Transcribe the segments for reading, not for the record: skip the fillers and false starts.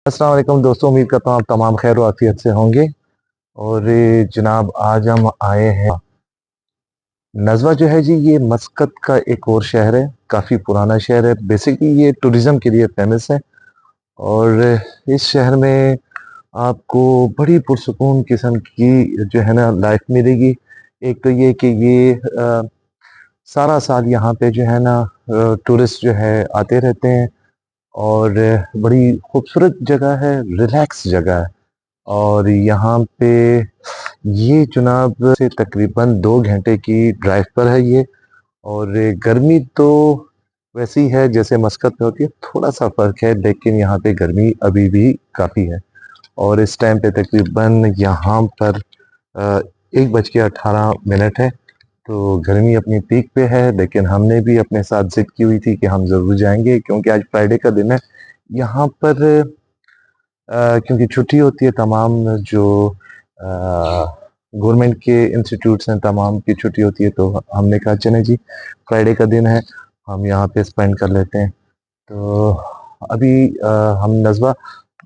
अस्सलाम वालेकुम दोस्तों, उम्मीद करता हूँ आप तमाम खैर और आफियत से होंगे। और जनाब आज हम आए हैं। नज़वा जो है जी, ये मस्कत का एक और शहर है, काफ़ी पुराना शहर है। बेसिकली ये टूरिज़्म के लिए फेमस है। और इस शहर में आपको बड़ी पुरसुकून किस्म की जो है ना लाइफ मिलेगी। एक तो ये कि ये सारा साल यहाँ पे जो है ना टूरिस्ट जो है आते रहते हैं। और बड़ी खूबसूरत जगह है, रिलैक्स जगह है। और यहाँ पे ये जनाब से तकरीबन 2 घंटे की ड्राइव पर है ये। और गर्मी तो वैसी है जैसे मस्कत में होती है, थोड़ा सा फर्क है, लेकिन यहाँ पे गर्मी अभी भी काफ़ी है। और इस टाइम पे तकरीबन यहाँ पर 1:18 है। तो गर्मी अपनी पीक पे है, लेकिन हमने भी अपने साथ जिद की हुई थी कि हम ज़रूर जाएंगे क्योंकि आज फ्राइडे का दिन है। यहाँ पर क्योंकि छुट्टी होती है, तमाम जो गवर्नमेंट के इंस्टीट्यूट्स हैं तमाम की छुट्टी होती है, तो हमने कहा चलें जी, फ्राइडे का दिन है, हम यहाँ पे स्पेंड कर लेते हैं। तो अभी हम नज़वा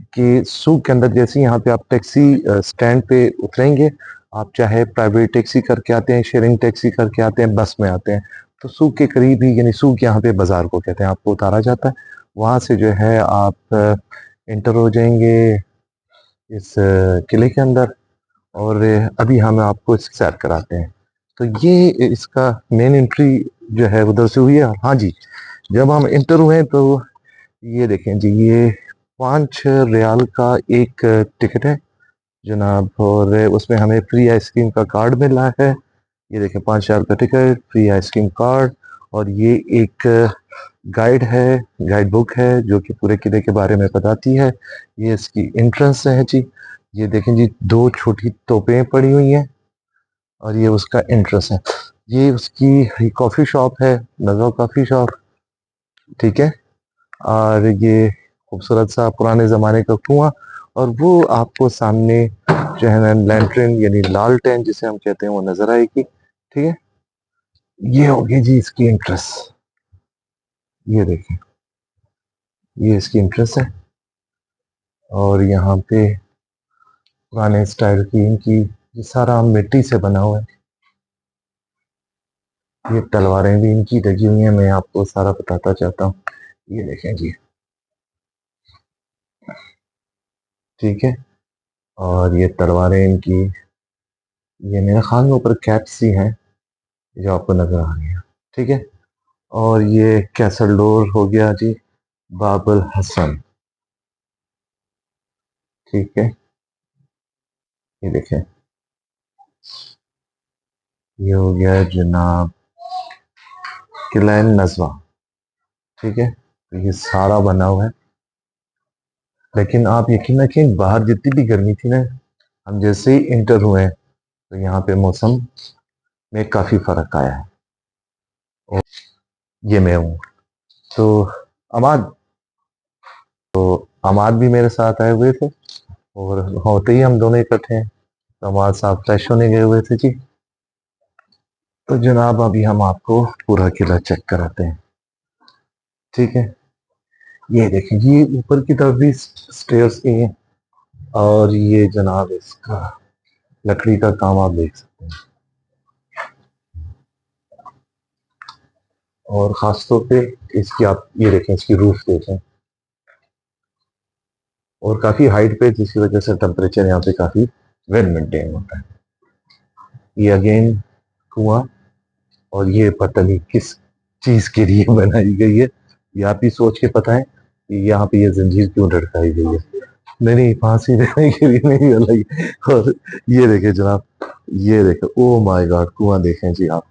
के सूक के अंदर, जैसे यहाँ पे आप टैक्सी स्टैंड पे उतरेंगे, आप चाहे प्राइवेट टैक्सी करके आते हैं, शेयरिंग टैक्सी करके आते हैं, बस में आते हैं, तो सूक के करीब ही, यानी सूक यहाँ पे बाजार को कहते हैं, आपको उतारा जाता है। वहाँ से जो है आप इंटर हो जाएंगे इस किले के अंदर। और अभी हम आपको इसकी सैर कराते हैं। तो ये इसका मेन एंट्री जो है उधर से हुई है। हाँ जी, जब हम इंटर हुए तो ये देखें जी, ये 5 रियाल का एक टिकट है जनाब। और उसमें हमें फ्री आइसक्रीम का कार्ड मिला है। ये देखें, 5 रियाल का टिकट, फ्री आइसक्रीम कार्ड। और ये एक गाइड है, गाइड बुक है जो कि पूरे किले के बारे में बताती है। ये इसकी एंट्रेंस है जी। ये देखें जी, 2 छोटी तोपें पड़ी हुई हैं और ये उसका एंट्रेंस है। ये उसकी कॉफ़ी शॉप है, नज़वा कॉफ़ी शॉप, ठीक है। और ये खूबसूरत सा पुराने ज़माने का कुआं। और वो आपको सामने जो है ना लैंटर्न यानी लालटेन जिसे हम कहते हैं वो नज़र आएगी, ठीक है। ये होगी जी इसकी एंट्रेंस। ये देखें, ये इसकी एंट्रेंस है। और यहाँ पे पुराने स्टाइल की इनकी, ये सारा मिट्टी से बना हुआ है। ये तलवारें भी इनकी लगी हुई हैं, मैं आपको सारा बताता चाहता हूँ। ये देखें जी, ठीक है। और ये तलवारें इनकी, ये मेरे ख्याल में ऊपर कैप्स सी हैं जो आपको नजर आ रही है, ठीक है। और ये कैसल डोर हो गया जी, बाबुल हसन, ठीक है। ये देखें, ये हो गया जनाब किला नजवा, ठीक है। तो ये सारा बना हुआ है। लेकिन आप यकीन रखें, बाहर जितनी भी गर्मी थी ना, हम जैसे ही इंटर हुए हैं तो यहाँ पे मौसम में काफी फर्क आया है। और ये मैं हूँ तो अमाद, अमाद भी मेरे साथ आए हुए थे। और होते ही हम दोनों इकट्ठे हैं, तो अमाद साहब फ्रेश होने गए हुए थे जी। तो जनाब अभी हम आपको पूरा किला चेक कराते हैं, ठीक है। ये देखें, ये ऊपर की तरफ भी स्टेयर्स की हैं। और ये जनाब इसका लकड़ी का काम आप देख सकते हैं। और खास तौर पे इसकी आप ये देखें, इसकी रूफ देखें, और काफी हाइट पे, जिसकी वजह से टेम्परेचर यहाँ पे काफी वेल मेंटेन होता है। ये अगेन कुआं। और ये पता नहीं किस चीज के लिए बनाई गई है, ये आप ही सोच के पता है कि यहाँ पे ये जंजीर क्यों लटकाई गई है। नहीं नहीं, फांसी देने के लिए नहीं अलग। और ये देखें जनाब, ये देखें, ओ माय गॉड, कुआं देखें जी आप,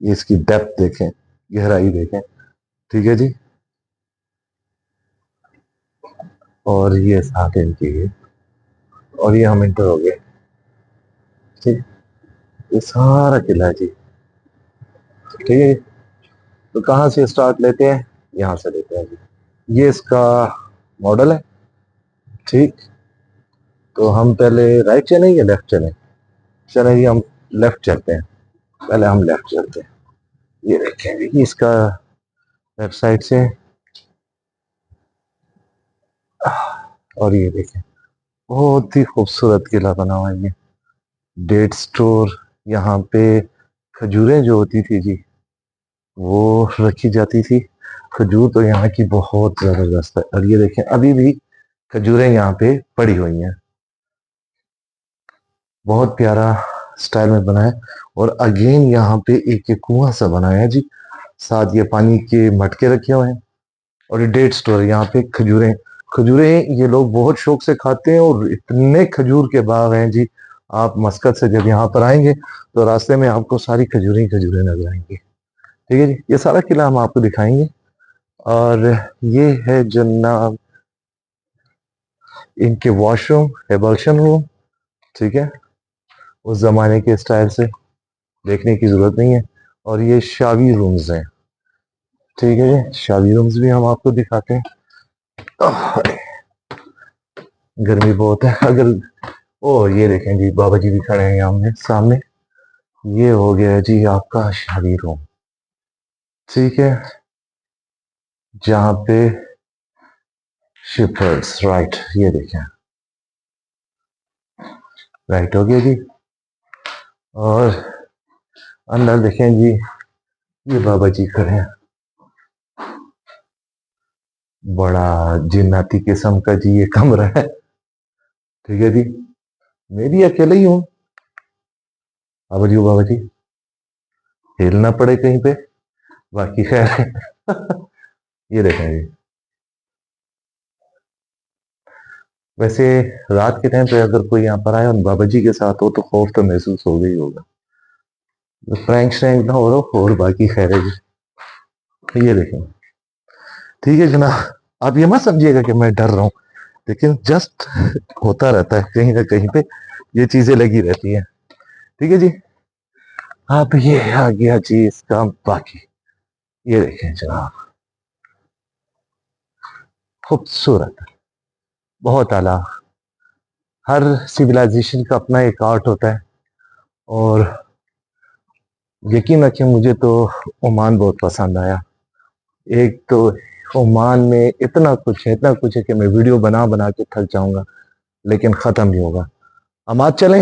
ये इसकी डेप्थ देखें, गहराई देखें, ठीक है जी। और ये साथ इनकी है। और ये हम इंटर हो गए, ठीक। ये सारा किला है जी, ठीक है। तो कहाँ से स्टार्ट लेते हैं, यहाँ से लेते हैं जी। ये इसका मॉडल है, ठीक। तो हम पहले राइट चलें या लेफ्ट चलें? चलें जी, हम लेफ्ट चलते हैं। पहले हम लेफ्ट चलते हैं। ये देखें जी, इसका वेबसाइट से और ये देखें, बहुत ही खूबसूरत किला बना हुआ है ये। डेट स्टोर, यहाँ पे खजूरें जो होती थी जी, वो रखी जाती थी। खजूर तो यहाँ की बहुत जबरदस्त है। और ये देखें, अभी भी खजूरें यहाँ पे पड़ी हुई हैं। बहुत प्यारा स्टाइल में बना है। और अगेन यहाँ पे एक कुआं सा बनाया है जी, साथ ये पानी के मटके रखे हुए हैं। और ये डेट स्टोर है, यहाँ पे खजूरें, खजूरें ये लोग बहुत शौक से खाते हैं। और इतने खजूर के बाग हैं जी, आप मस्कत से जब यहाँ पर आएंगे तो रास्ते में आपको सारी खजूरें खजूरें नजर आएंगी। ठीक है जी, ये सारा किला हम आपको दिखाएंगे। और ये है जनाब इनके वॉशरूम, एबल्शन रूम। ठीक है, उस जमाने के स्टाइल से देखने की जरूरत नहीं है। और ये शावी रूम्स हैं। ठीक है जी, शावी रूम्स भी हम आपको दिखाते हैं। गर्मी बहुत है। अगर ओ ये देखें जी, बाबा जी भी खड़े हैं यहाँ सामने। ये हो गया जी आपका शादी रूम। ठीक है, जहाँ पे शिपर्स, राइट, ये देखें, राइट हो गया जी। और अंदर देखें जी, ये बाबा जी खड़े हैं। बड़ा जिन्नाती किस्म का जी ये कमरा है। ठीक है जी, मैं भी अकेले ही हूँ। बाबा जी, बाबा जी, हिलना पड़े कहीं पे, बाकी खैर है। ये देखें जी, वैसे रात के टाइम पे अगर कोई यहाँ पर आए और बाबा जी के साथ हो तो खौफ तो महसूस हो गई होगा। प्रैंक श्रैंक ना हो रहा और बाकी खैर है जी। ये देखें, ठीक है जनाब, आप ये मत समझिएगा कि मैं डर रहा हूँ, लेकिन जस्ट होता रहता है कहीं ना कहीं पे, ये चीजें लगी रहती हैं। ठीक है जी, अब ये आ गया जी इसका बाकी। ये देखें जनाब, खूबसूरत, बहुत आला। हर सिविलाइजेशन का अपना एक आर्ट होता है। और यकीन रखें, मुझे तो ओमान बहुत पसंद आया। एक तो ओमान में इतना कुछ है, इतना कुछ है कि मैं वीडियो बना बना के थक जाऊंगा, लेकिन खत्म नहीं होगा। हम आज चलें।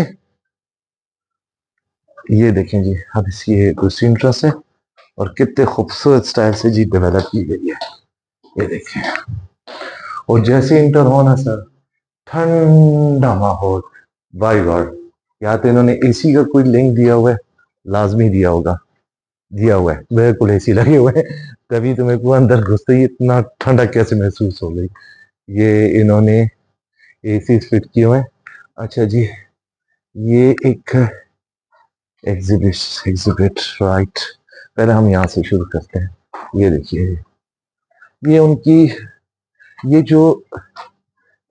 ये देखें जी, अब इसकी ये दूसरी इंटरेस्ट है। और कितने खूबसूरत स्टाइल से जी डेवलप की गई है। ये देखें, और जैसे इंटर होना सर, ठंडा माहौल, बाय गॉड। या तो इन्होंने एसी का कोई लिंक दिया हुआ है, लाजमी दिया होगा, दिया हुआ है, बिल्कुल एसी लगे हुए हैं। तभी तो मेरे को अंदर घुसते ही इतना ठंडा कैसे महसूस हो गई। ये इन्होंने एसी फिट किए हुए हैं। अच्छा जी, ये एक एग्जिबिट, राइट। पहले हम यहाँ से शुरू करते हैं। ये देखिए, ये उनकी, ये जो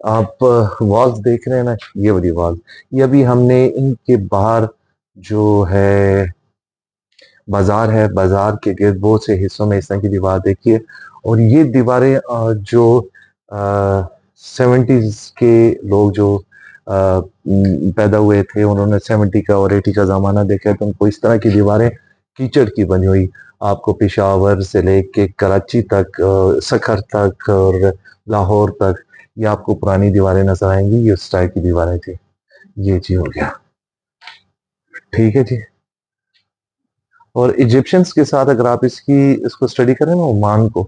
आप वॉल्स देख रहे हैं ना, ये वाली वॉल, ये अभी हमने इनके बाहर जो है बाजार है, बाजार के गिर्द बहुत से हिस्सों में इस तरह की दीवार देखी है। और ये दीवारें जो 70s के लोग जो पैदा हुए थे, उन्होंने 70 का और 80 का जमाना देखा है, तो उनको इस तरह की दीवारें कीचड़ की बनी हुई आपको पेशावर से लेके कराची तक, सखर तक और लाहौर तक, ये आपको पुरानी दीवारें नजर आएंगी। ये उस टाइप की दीवारें थी। ये जी हो गया। ठीक है जी। और इजिप्शियंस के साथ अगर आप इसको स्टडी करें ना, ओमान को,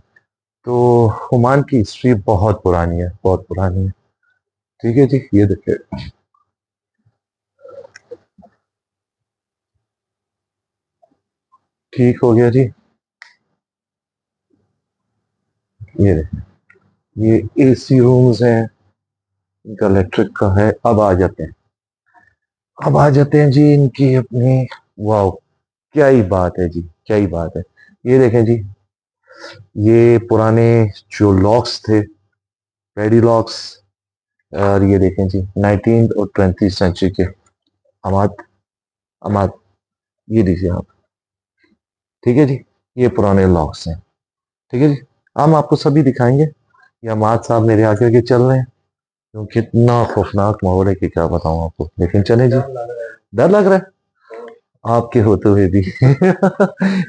तो ओमान की हिस्ट्री बहुत पुरानी है, बहुत पुरानी है। ठीक है जी, ये देखिए, ठीक हो गया जी। ये देखिए, ये एसी रूम्स हैं, इनका इलेक्ट्रिक का है। अब आ जाते हैं, अब आ जाते हैं जी इनकी अपनी, वाह, क्या ही बात है जी, क्या ही बात है। ये देखें जी, ये पुराने जो लॉक्स थे, पेडी लॉक्स। और ये देखें जी, 19 और 20 सेंचुरी के हमाद, हमाद, ये देखिए आप। ठीक है जी, ये पुराने लॉक्स हैं। ठीक है जी, हम आपको सभी दिखाएंगे। ये हमाद साहब मेरे आगे आगे चल रहे हैं, क्योंकि इतना खौफनाक माहौल है कि क्या बताऊं आपको, लेकिन चले जी। डर लग रहा है आपके होते हुए भी।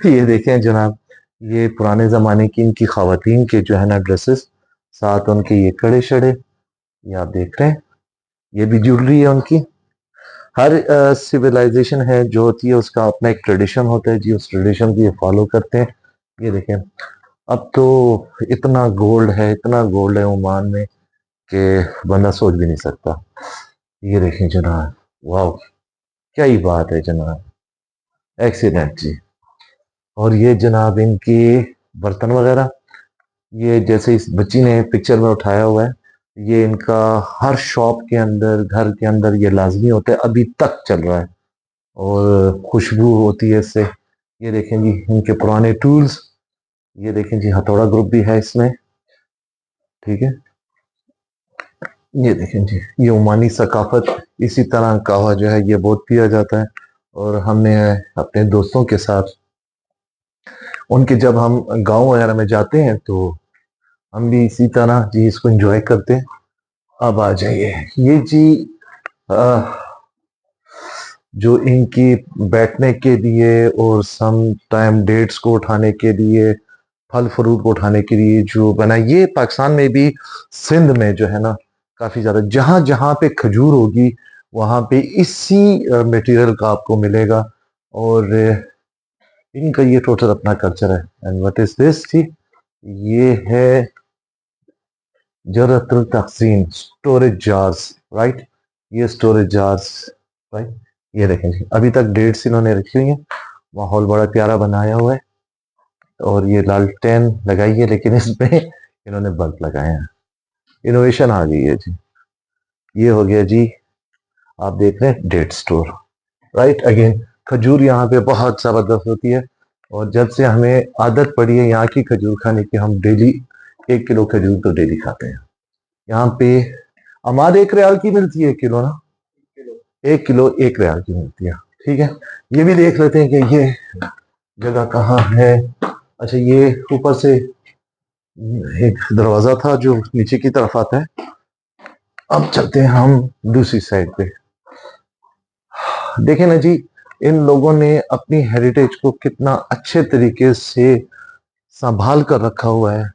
ये देखें जनाब, ये पुराने जमाने की इनकी खवातीन के जो है ना ड्रेसेस, साथ उनके ये कड़े शड़े। ये आप देख रहे हैं, ये भी ज्वेलरी है उनकी। हर सिविलाइजेशन है जो होती है उसका अपना एक ट्रेडिशन होता है जी, उस ट्रेडिशन को ये फॉलो करते हैं। ये देखें, अब तो इतना गोल्ड है, इतना गोल्ड है ओमान में कि बंदा सोच भी नहीं सकता। ये देखें जनाब, वाह, क्या ही बात है जनाब, एक्सीलेंट जी। और ये जनाब इनकी बर्तन वगैरह, ये जैसे इस बच्ची ने पिक्चर में उठाया हुआ है, ये इनका हर शॉप के अंदर, घर के अंदर ये लाजमी होता है, अभी तक चल रहा है और खुशबू होती है इससे। ये देखें जी इनके पुराने टूल्स, ये देखें जी हथौड़ा ग्रुप भी है इसमें, ठीक है। ये देखें जी, ये ओमानी सकाफत, इसी तरह कहवा जो है ये बहुत पिया जाता है। और हमने अपने दोस्तों के साथ, उनके जब हम गांव वगैरह में जाते हैं तो हम भी इसी तरह जी इसको एंजॉय करते हैं। अब आ जाइए, ये जी अ, जो इनकी बैठने के लिए और सम टाइम डेट्स को उठाने के लिए, फल फ्रूट को उठाने के लिए जो बना, ये पाकिस्तान में भी सिंध में जो है ना काफी ज्यादा, जहां जहां पे खजूर होगी वहां पे इसी मटेरियल का आपको मिलेगा। और इनका ये टोटल अपना कल्चर है। एंड व्हाट इज दिस जी, ये है जरतुल तकसीम स्टोरेज जार्स, राइट। ये स्टोरेज जार्स, राइट। ये देखें जी, अभी तक डेट्स इन्होंने रखी हुई है, माहौल बड़ा प्यारा बनाया हुआ है। और ये लालटेन लगाई है लेकिन इसमें इन्होंने बल्ब लगाए हैं, इनोवेशन आ गई है जी। ये हो गया जी, आप देख रहे हैं डेट स्टोर, राइट। अगेन खजूर यहाँ पे बहुत जबरदस्त होती है, और जब से हमें आदत पड़ी है यहाँ की खजूर खाने की, हम डेली 1 किलो खजूर तो डेली खाते हैं। यहाँ पे अमाद 1 रियाल की मिलती है 1 किलो ना, 1 किलो 1 रियाल की मिलती है, ठीक है। ये भी देख लेते हैं कि ये जगह कहाँ है। अच्छा, ये ऊपर से एक दरवाजा था जो नीचे की तरफ आता है। अब चलते हैं हम दूसरी साइड पे। देखें ना जी, इन लोगों ने अपनी हेरिटेज को कितना अच्छे तरीके से संभाल कर रखा हुआ है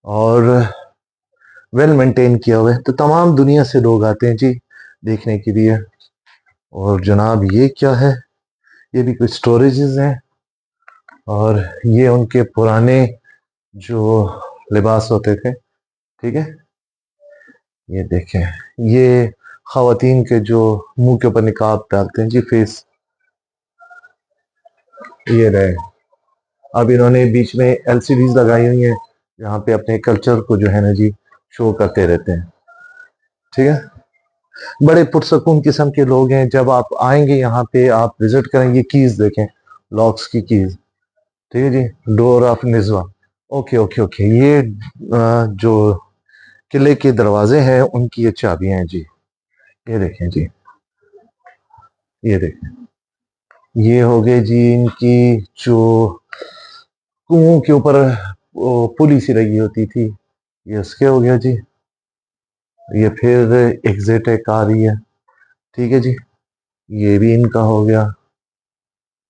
और वेल मेंटेन किया हुआ है, तो तमाम दुनिया से लोग आते हैं जी देखने के लिए। और जनाब ये क्या है, ये भी कुछ स्टोरेजेस हैं, और ये उनके पुराने जो लिबास होते थे, ठीक है। ये देखें, ये खावातीन के जो मुंह के ऊपर निकाब डालते हैं जी, फेस, ये रहे। अब इन्होंने बीच में एलसीडीज लगाई हुई हैं जहाँ पे अपने कल्चर को जो है ना जी शो करते रहते हैं, ठीक है। बड़े पुरसकून किस्म के लोग हैं। जब आप आएंगे यहाँ पे, आप विजिट करेंगे, कीज देखें, लॉक्स की कीज, ठीक है जी, door of Nizwa. Okay okay okay, ये जो किले के दरवाजे हैं उनकी ये चाबियां हैं जी। ये देखें जी, ये देखें, ये हो गए जी इनकी जो कुओं के ऊपर पुली सी लगी होती थी, ये उसके हो गया जी। ये फिर एग्जिट एक आ रही है, ठीक है जी, ये भी इनका हो गया।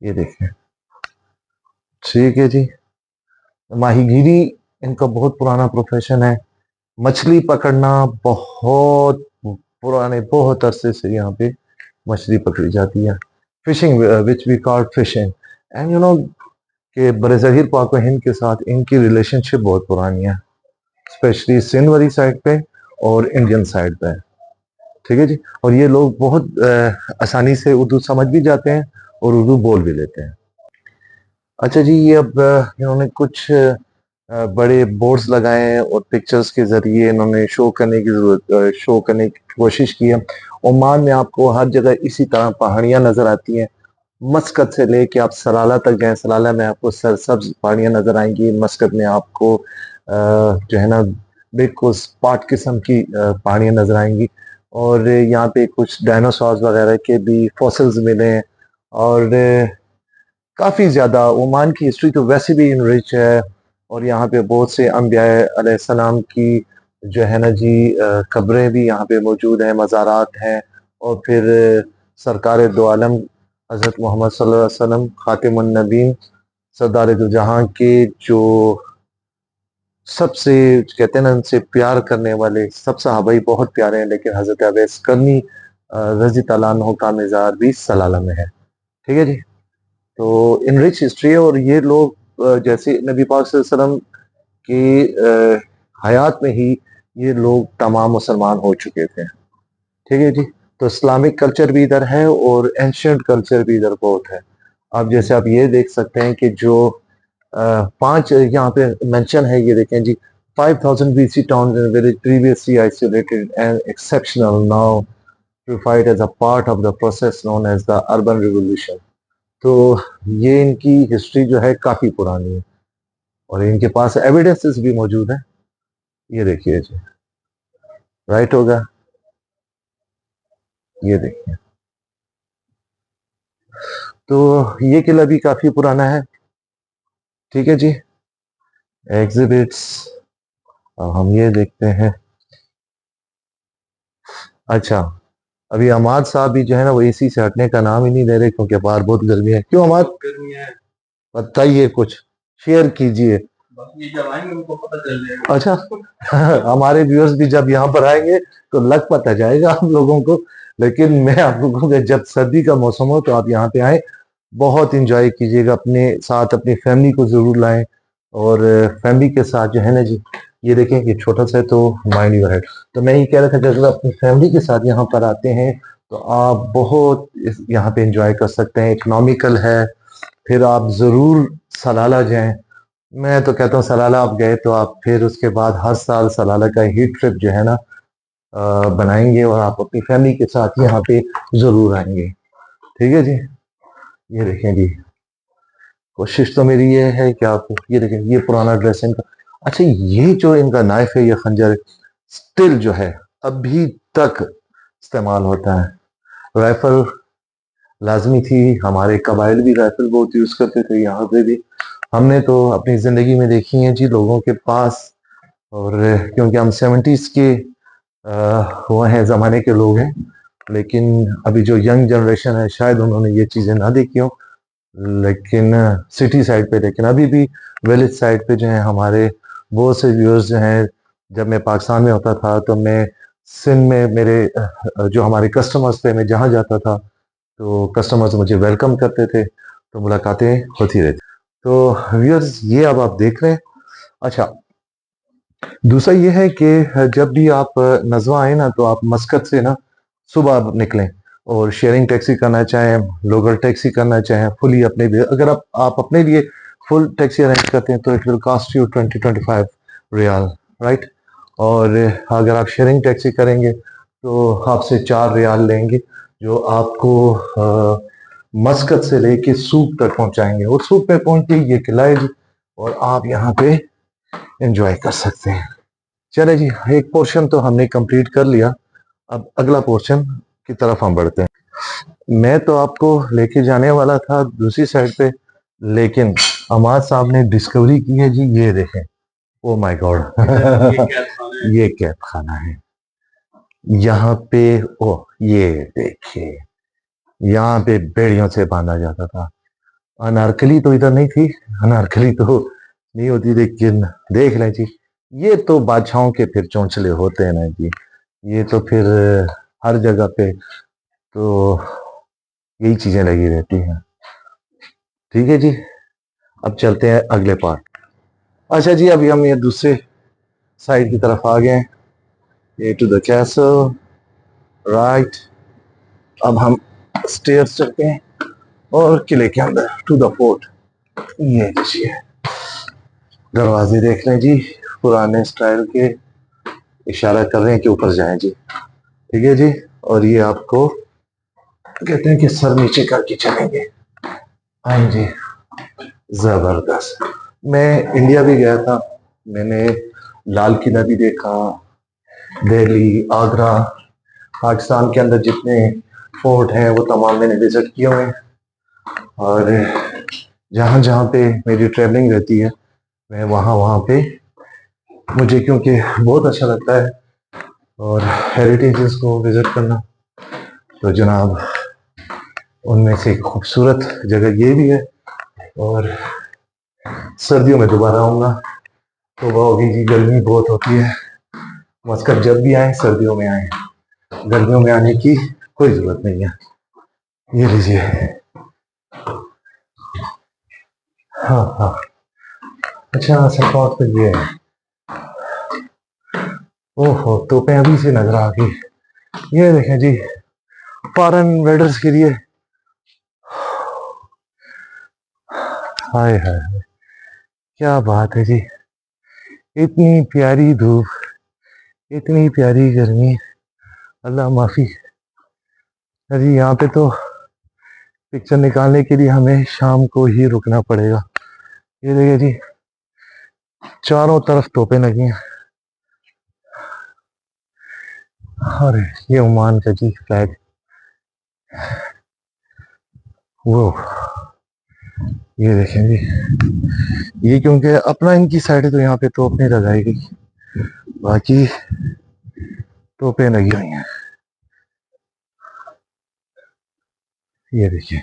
ये देखें, ठीक है जी। माहीगीरी इनका बहुत पुराना प्रोफेशन है, मछली पकड़ना बहुत पुराने, बहुत अरसे से यहाँ पे मछली पकड़ी जाती है। Fishing which we call fishing. And you know कि बरज़ाहिर पाक व हिंद के साथ इनकी रिलेशनशिप बहुत पुरानी है, स्पेशली सिंध वाली साइड पे और इंडियन साइड पे, ठीक है जी। और ये लोग बहुत आसानी से उर्दू समझ भी जाते हैं और उर्दू बोल भी लेते हैं। अच्छा जी, ये अब इन्होंने कुछ बड़े बोर्ड्स लगाए हैं और पिक्चर्स के जरिए इन्होंने शो करने की कोशिश की है। ओमान में आपको हर जगह इसी तरह पहाड़ियाँ नजर आती हैं। मस्कत से लेके आप सलाला तक गए, सलाला में आपको सरसब्ज पहाड़ियाँ नजर आएंगी। मस्कत में आपको जो है ना बिल्कुल स्पॉट किस्म की पहाड़ियाँ नजर आएंगी। और यहाँ पे कुछ डायनासोर्स वगैरह के भी फॉसिल्स मिले हैं। और काफ़ी ज़्यादा ओमान की हिस्ट्री तो वैसे भी इनरिच है। और यहाँ पे बहुत से अम्बिया अलैहिस्सलाम की जो है ना जी कब्रें भी यहाँ पे मौजूद हैं, मज़ारात हैं। और फिर सरकार दो आलम हज़रत मोहम्मद सल्लल्लाहु अलैहि वसल्लम खातिमुन नबीन, सरदार दो जहां के जो सबसे कहते हैं ना उनसे प्यार करने वाले सब सहाबाई बहुत प्यारे हैं, लेकिन हजरत अवैस करनी रजी तआला अन्हु का मिज़ार भी सलाला में है। ठीक है जी। तो इन रिच हिस्ट्री है, और ये लोग जैसे नबी पाक सल्लल्लाहु अलैहि वसल्लम की हयात में ही ये लोग तमाम मुसलमान हो चुके थे। ठीक है जी। तो इस्लामिक कल्चर भी इधर है और एंशियंट कल्चर भी इधर बहुत है। आप जैसे आप ये देख सकते हैं कि जो 5 यहाँ पे मेंशन है, ये देखें जी। 5000 BC towns and village previously isolated and exceptional now purified as a part of the process known as the urban revolution। तो ये इनकी हिस्ट्री जो है काफी पुरानी है, और इनके पास एविडेंसेस भी मौजूद है। ये देखिए जी, राइट होगा, ये देखिए। तो ये किला भी काफी पुराना है। ठीक है जी। एग्जिबिट्स हम ये देखते हैं। अच्छा, अभी अमाद साहब भी जो है ना वो एसी से हटने का नाम ही नहीं ले रहे, क्योंकि बाहर बहुत गर्मी है। क्यों अमाद, गर्मी है, बताइए, कुछ शेयर कीजिए। ये जब आएंगे उनको पता चल जाएगा। अच्छा हमारे व्यूअर्स भी जब यहाँ पर आएंगे तो लग पता जाएगा आप लोगों को। लेकिन मैं आप लोगों को, जब सर्दी का मौसम हो तो आप यहाँ पे आए, बहुत इंजॉय कीजिएगा, अपने साथ अपनी फैमिली को जरूर लाएं। और फैमिली के साथ जो है ना जी, ये देखें ये छोटा सा है तो माइंड योर हेड। तो मैं ये कह रहा था कि अगर अपनी फैमिली के साथ यहाँ पर आते हैं तो आप बहुत यहाँ पे इंजॉय कर सकते हैं, इकोनॉमिकल है। फिर आप जरूर सलाला जाएं। मैं तो कहता हूँ सलाला आप गए तो आप फिर उसके बाद हर साल सलाला का ही ट्रिप जो है ना बनाएंगे, और आप अपनी फैमिली के साथ यहाँ पे जरूर आएंगे। ठीक है जी। ये देखें जी, कोशिश तो मेरी ये है कि आप ये देखें, ये पुराना ड्रेस इनका। अच्छा, ये जो इनका नाइफ है, ये खंजर स्टिल जो है अभी तक इस्तेमाल होता है। राइफल लाजमी थी, हमारे कबाइल भी राइफल बहुत यूज करते थे, यहाँ पे भी हमने तो अपनी जिंदगी में देखी है जी लोगों के पास। और क्योंकि हम 70s के वो हैं जमाने के लोग हैं, लेकिन अभी जो यंग जनरेशन है शायद उन्होंने ये चीजें ना देखी हो, लेकिन सिटी साइड पे, लेकिन अभी भी विलेज साइड पे जो है हमारे बहुत से व्यूअर्स जो हैं। जब मैं पाकिस्तान में होता था तो मैं सिंध में मेरे जो हमारे कस्टमर्स थे, मैं जहाँ जाता था तो कस्टमर्स मुझे वेलकम करते थे, तो मुलाकातें होती रहती। तो व्यूअर्स ये अब आप देख रहे हैं। अच्छा, दूसरा ये है कि जब भी आप नज़वा आए ना तो आप मस्कत से ना सुबह आप निकलें, और शेयरिंग टैक्सी करना चाहें, लोकल टैक्सी करना चाहें, फुली अपने लिए, अगर आप अपने लिए फुल टैक्सी अरेंज करते हैं तो it will cost you 20-25 riyal, right. और अगर आप शेयरिंग टैक्सी करेंगे तो आपसे 4 रियाल लेंगे, जो आपको मस्कत से लेके सूक तक पहुंचाएंगे, और सूक पे पहुंच के ये किला है जी, और आप यहाँ पे एंजॉय कर सकते हैं। चले जी, एक पोर्शन तो हमने कंप्लीट कर लिया, अब अगला पोर्शन की तरफ हम बढ़ते हैं। मैं तो आपको लेके जाने वाला था दूसरी साइड पे, लेकिन अमाद साहब ने डिस्कवरी की है जी। ये देखें, ओ माय गॉड ये कैद खाना है यहाँ पे। ओ ये देखिए, यहाँ पे बेड़ियों से बांधा जाता था। अनारकली तो इधर नहीं थी, अनारकली तो नहीं होती, लेकिन देख लें जी, ये तो बादशाहों के फिर चौंचले होते हैं ना जी। ये तो फिर हर जगह पे तो यही चीजें लगी रहती हैं। ठीक है जी, अब चलते हैं अगले पार्ट। अच्छा जी, अभी हम ये दूसरे साइड की तरफ आ गए हैं, ये टू द कैसल, राइट। अब हम स्टेयर्स चलते हैं और किले के अंदर टू द फोर्ट। ये देखिए, दरवाजे देख लें जी, पुराने स्टाइल के, इशारा कर रहे हैं कि ऊपर जाएं जी। ठीक है जी, और ये आपको कहते हैं कि सर नीचे करके चलेंगे। हाँ जी, जबरदस्त। मैं इंडिया भी गया था, मैंने लाल किला भी देखा, दिल्ली, आगरा, पाकिस्तान के अंदर जितने फोर्ट हैं वो तमाम मैंने विजिट किए हुए हैं। और जहाँ जहाँ पे मेरी ट्रेवलिंग रहती है मैं वहाँ वहाँ पे मुझे क्योंकि बहुत अच्छा लगता है और हेरिटेजेस को विजिट करना, तो जनाब उनमें से एक खूबसूरत जगह ये भी है। और सर्दियों में दोबारा आऊँगा, तो वो होगी जी, गर्मी बहुत होती है। मस्कट जब भी आए सर्दियों में आए, गर्मियों में आने की कोई जरूरत नहीं है। ये लीजिए। हाँ हाँ। अच्छा सरकार तो ये है। ओहो, तोपें अभी से नजर आ गई। ये देखें जी, फॉरेन वेडर्स के लिए। हाय हाय, क्या बात है जी। इतनी प्यारी धूप, इतनी प्यारी गर्मी, अल्लाह माफी। अरे यहाँ पे तो पिक्चर निकालने के लिए हमें शाम को ही रुकना पड़ेगा। ये देखिए जी, चारों तरफ तोपें लगी हैं। अरे ये ओमान का जी फ्लैग। वो ये देखें जी, ये क्योंकि अपना इनकी साइड है तो यहाँ पे तोप नहीं लगाई गई, बाकी तोपें लगी हुई हैं। ये देखिए,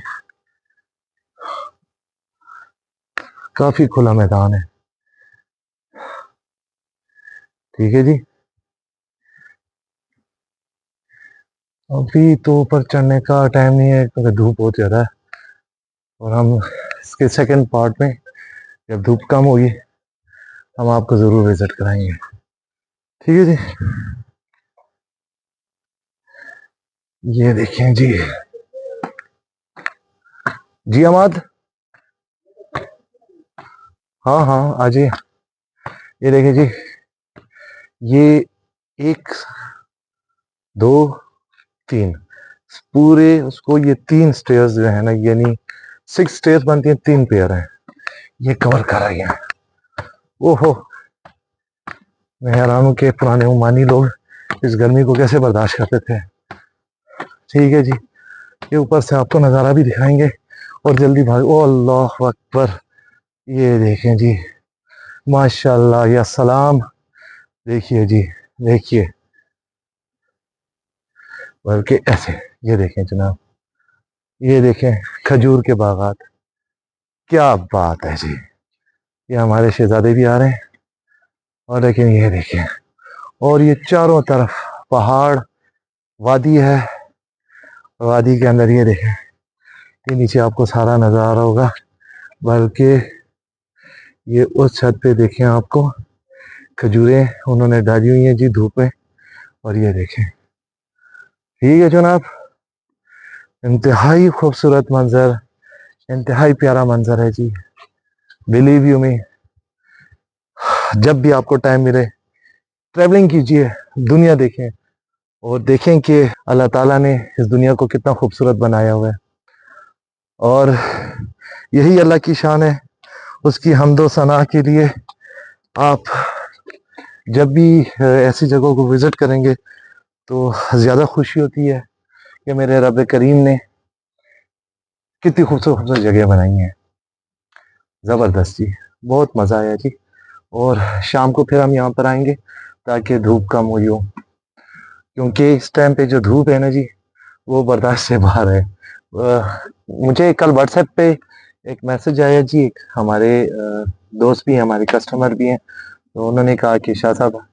काफी खुला मैदान है। ठीक है जी। अभी तो ऊपर चढ़ने का टाइम नहीं है क्योंकि धूप बहुत ज्यादा है, और हम इसके सेकंड पार्ट में जब धूप कम होगी हम आपको जरूर विजिट कराएंगे। ठीक है जी। ये देखें जी, जी अमाद, हाँ हाँ आ जाइए। ये देखें जी, ये एक, दो, तीन, पूरे उसको ये तीन स्टेयर्स जो है ना, यानी 6 स्टेयर्स बनती हैं, 3 पेयर हैं, ये कवर करा गया। ओहो, मैं हैरान हूं कि पुराने ओमानी लोग इस गर्मी को कैसे बर्दाश्त करते थे। ठीक है जी, ये ऊपर से आपको नज़ारा भी दिखाएंगे और जल्दी भाग। ओ अल्लाह अकबर, ये देखें जी, माशाल्लाह या सलाम। देखिए जी, देखिए, बल्कि ऐसे, ये देखें जनाब, ये देखें खजूर के बागात, क्या बात है जी। ये हमारे शहजादे भी आ रहे हैं, और लेकिन ये देखें, और ये चारों तरफ पहाड़, वादी है, वादी के अंदर ये देखें, ये नीचे आपको सारा नजर आ रहा होगा, बल्कि ये उस छत पे देखें आपको खजूरें उन्होंने डाली हुई हैं जी धूप में, और ये देखें। ठीक है जनाब, इंतहाई खूबसूरत मंजर, इंतहाई प्यारा मंजर है जी। बिलीव यू मी, जब भी आपको टाइम मिले ट्रैवलिंग कीजिए, दुनिया देखें, और देखें कि अल्लाह ताला ने इस दुनिया को कितना खूबसूरत बनाया हुआ है, और यही अल्लाह की शान है। उसकी हम्दो सना के लिए आप जब भी ऐसी जगहों को विजिट करेंगे तो ज़्यादा खुशी होती है कि मेरे रब करीम ने कितनी खूबसूरत खूबसूरत जगह बनाई हैं। ज़बरदस्त जी, बहुत मज़ा आया जी। और शाम को फिर हम यहाँ पर आएंगे ताकि धूप कम हुई हो, क्योंकि इस टाइम पे जो धूप है ना जी, वो बर्दाश्त से बाहर है। मुझे कल व्हाट्सएप पे एक मैसेज आया जी, एक हमारे दोस्त भी हैं, हमारे कस्टमर भी हैं, तो उन्होंने कहा कि शाह साहब,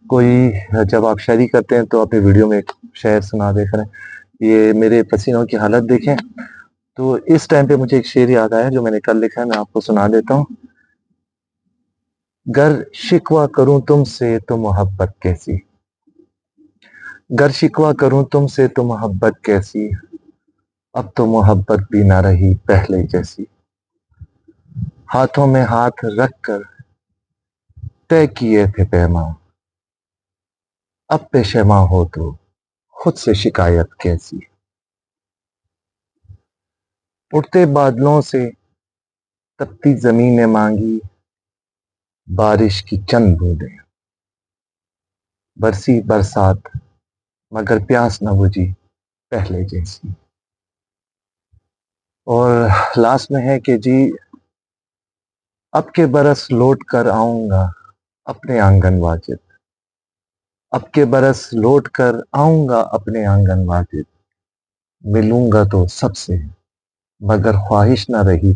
कोई जब आप शायरी करते हैं तो अपनी वीडियो में एक शेर सुना दे करें, ये मेरे पसीनों की हालत देखें। तो इस टाइम पे मुझे एक शेर याद आया जो मैंने कल लिखा है, मैं आपको सुना देता हूँ। गर शिकवा करूं तुमसे तो मोहब्बत कैसी, गर शिकवा करूं तुमसे तो मोहब्बत कैसी, अब तो मोहब्बत भी ना रही पहले जैसी। हाथों में हाथ रख कर तय किए थे पैमां, अब पेशेमा हो तो खुद से शिकायत कैसी। उड़ते बादलों से तपती जमीन ने मांगी बारिश की चंद बूंदें, बरसी बरसात मगर प्यास न बुझी पहले जैसी। और लास्ट में है कि जी, अब के बरस लौट कर आऊंगा अपने आंगन वाजिद, अब के बरस लौट कर आऊंगा अपने आंगन वाजिद, मिलूंगा तो सबसे मगर ख्वाहिश ना रही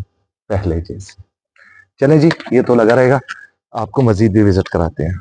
पहले जैसी। चले जी, ये तो लगा रहेगा। आपको मज़ीद भी विज़िट कराते हैं।